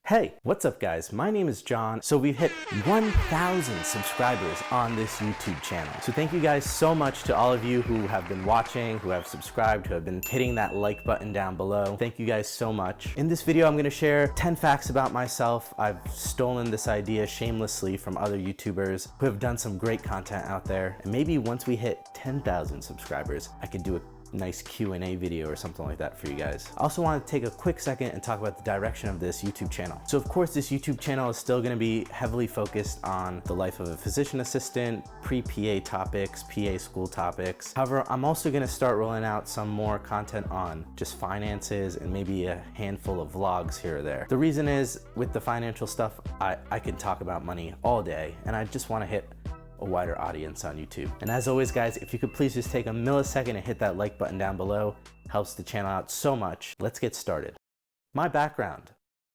Hey, what's up guys? My name is John. So we've hit 1,000 subscribers on this YouTube channel. So thank you guys so much to all of you who have been watching, who have subscribed, who have been hitting that like button down below. Thank you guys so much. In this video, I'm gonna share 10 facts about myself. I've stolen this idea shamelessly from other YouTubers who have done some great content out there. And maybe once we hit 10,000 subscribers, I could do a nice Q&A video or something like that for you guys. I also want to take a quick second and talk about the direction of this YouTube channel. So of course this YouTube channel is still going to be heavily focused on the life of a physician assistant, pre-PA topics, PA school topics. However, I'm also going to start rolling out some more content on just finances and maybe a handful of vlogs here or there. The reason is with the financial stuff, I can talk about money all day and I just want to hit a wider audience on YouTube. And as always guys, if you could please just take a millisecond and hit that like button down below, helps the channel out so much. Let's get started. My background.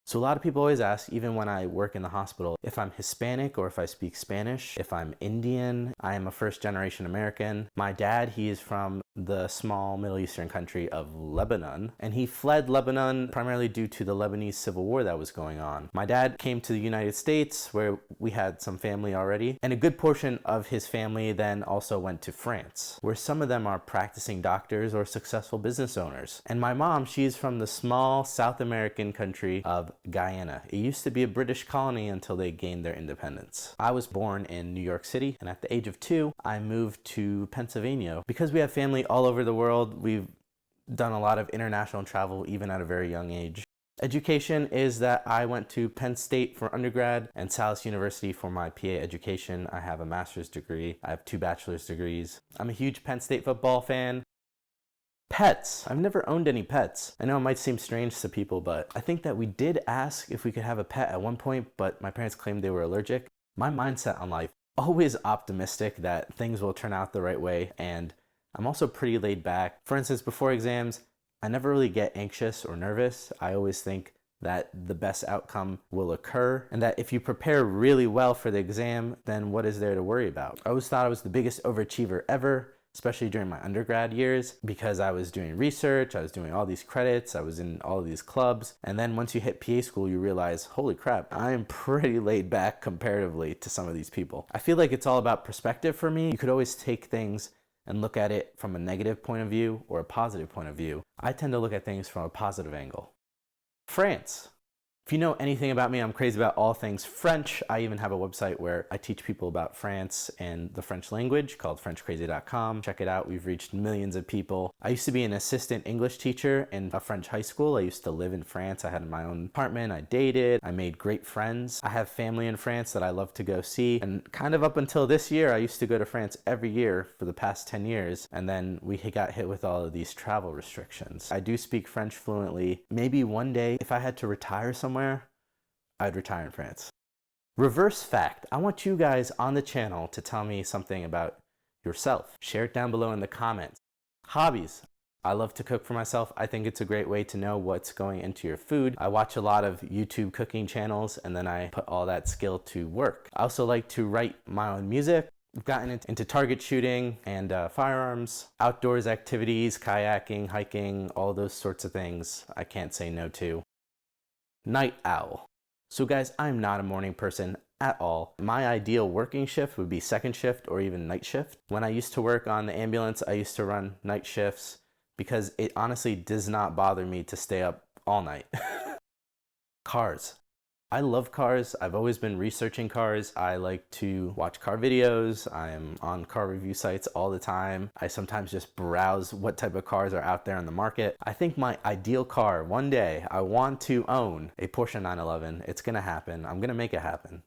So a lot of people always ask, even when I work in the hospital, if I'm Hispanic or if I speak Spanish, if I'm Indian. I am a first-generation American. My dad, he is from the small Middle Eastern country of Lebanon, and he fled Lebanon primarily due to the Lebanese civil war that was going on. My dad came to the United States where we had some family already, and a good portion of his family then also went to France, where some of them are practicing doctors or successful business owners. And my mom, she's from the small South American country of Guyana. It used to be a British colony until they gained their independence. I was born in New York City, and at the age of 2, I moved to Pennsylvania. Because we have family all over the world, we've done a lot of international travel even at a very young age. Education is that I went to Penn State for undergrad and Salus University for my PA education. I have a master's degree. I have 2 bachelor's degrees. I'm a huge Penn State football fan. Pets. I've never owned any pets. I know it might seem strange to people, but I think that we did ask if we could have a pet at one point, but my parents claimed they were allergic. My mindset on life, always optimistic that things will turn out the right way, and I'm also pretty laid back. For instance, before exams, I never really get anxious or nervous. I always think that the best outcome will occur and that if you prepare really well for the exam, then what is there to worry about? I always thought I was the biggest overachiever ever, especially during my undergrad years, because I was doing research, I was doing all these credits, I was in all of these clubs. And then once you hit PA school, you realize, holy crap, I am pretty laid back comparatively to some of these people. I feel like it's all about perspective for me. You could always take things and look at it from a negative point of view or a positive point of view. I tend to look at things from a positive angle. France. If you know anything about me, I'm crazy about all things French. I even have a website where I teach people about France and the French language called FrenchCrazy.com. Check it out. We've reached millions of people. I used to be an assistant English teacher in a French high school. I used to live in France. I had my own apartment. I dated. I made great friends. I have family in France that I love to go see. And kind of up until this year, I used to go to France every year for the past 10 years. And then we got hit with all of these travel restrictions. I do speak French fluently. Maybe one day, if I had to retire somewhere, I'd retire in France. Reverse fact. I want you guys on the channel to tell me something about yourself. Share it down below in the comments. Hobbies. I love to cook for myself. I think it's a great way to know what's going into your food. I watch a lot of YouTube cooking channels and then I put all that skill to work. I also like to write my own music. I've gotten into target shooting and firearms, outdoors activities, kayaking, hiking, all those sorts of things I can't say no to. Night owl. So guys, I'm not a morning person at all. My ideal working shift would be second shift or even night shift. When I used to work on the ambulance, I used to run night shifts because it honestly does not bother me to stay up all night. Cars. I love cars. I've always been researching cars. I like to watch car videos. I'm on car review sites all the time. I sometimes just browse what type of cars are out there on the market. I think my ideal car, one day, I want to own a Porsche 911. It's gonna happen. I'm gonna make it happen.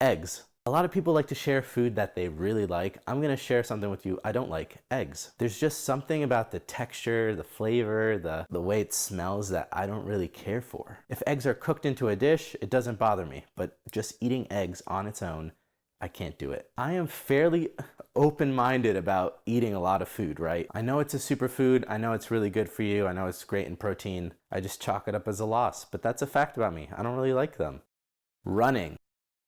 Eggs. A lot of people like to share food that they really like. I'm gonna share something with you. I don't like eggs. There's just something about the texture, the flavor, the way it smells that I don't really care for. If eggs are cooked into a dish, it doesn't bother me, but just eating eggs on its own, I can't do it. I am fairly open-minded about eating a lot of food, right? I know it's a superfood. I know it's really good for you. I know it's great in protein. I just chalk it up as a loss, but that's a fact about me. I don't really like them. Running.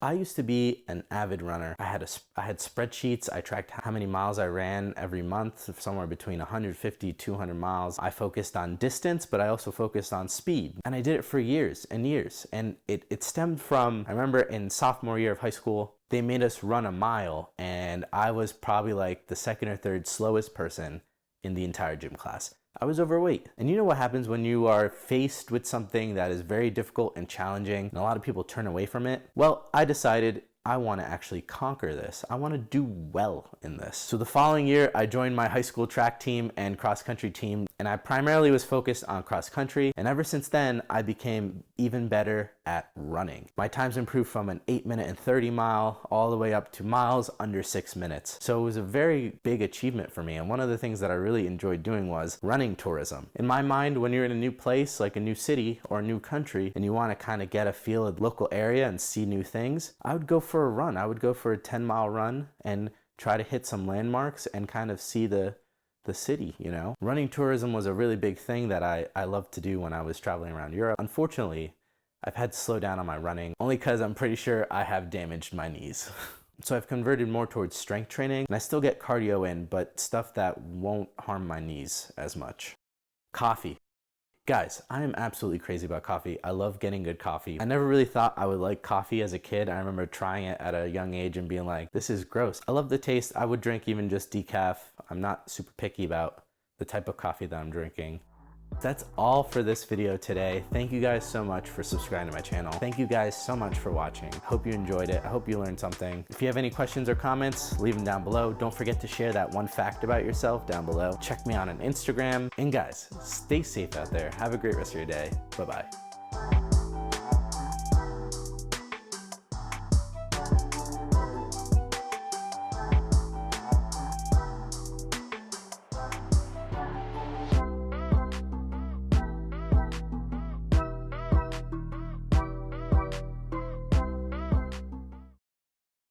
I used to be an avid runner. I had spreadsheets. I tracked how many miles I ran every month, somewhere between 150, 200 miles. I focused on distance, but I also focused on speed. And I did it for years and years. And it stemmed from, I remember in sophomore year of high school, they made us run a mile, and I was probably like the second or third slowest person in the entire gym class. I was overweight. And you know what happens when you are faced with something that is very difficult and challenging, and a lot of people turn away from it? Well, I decided I want to actually conquer this. I want to do well in this. So the following year, I joined my high school track team and cross country team, and I primarily was focused on cross country. And ever since then, I became even better at running. My times improved from an 8-minute and 30 mile all the way up to miles under 6 minutes. So it was a very big achievement for me. And one of the things that I really enjoyed doing was running tourism. In my mind, when you're in a new place, like a new city or a new country, and you want to kind of get a feel of the local area and see new things, I would go for a run. I would go for a 10-mile run and try to hit some landmarks and kind of see the city, you know? Running tourism was a really big thing that I loved to do when I was traveling around Europe. Unfortunately, I've had to slow down on my running, only because I'm pretty sure I have damaged my knees. So I've converted more towards strength training, and I still get cardio in, but stuff that won't harm my knees as much. Coffee. Guys, I am absolutely crazy about coffee. I love getting good coffee. I never really thought I would like coffee as a kid. I remember trying it at a young age and being like, this is gross. I love the taste. I would drink even just decaf. I'm not super picky about the type of coffee that I'm drinking. That's all for this video today. Thank you guys so much for subscribing to my channel. Thank you guys so much for watching. Hope you enjoyed it. I hope you learned something. If you have any questions or comments, leave them down below. Don't forget to share that one fact about yourself down below. Check me out on Instagram. And guys, stay safe out there. Have a great rest of your day. Bye-bye.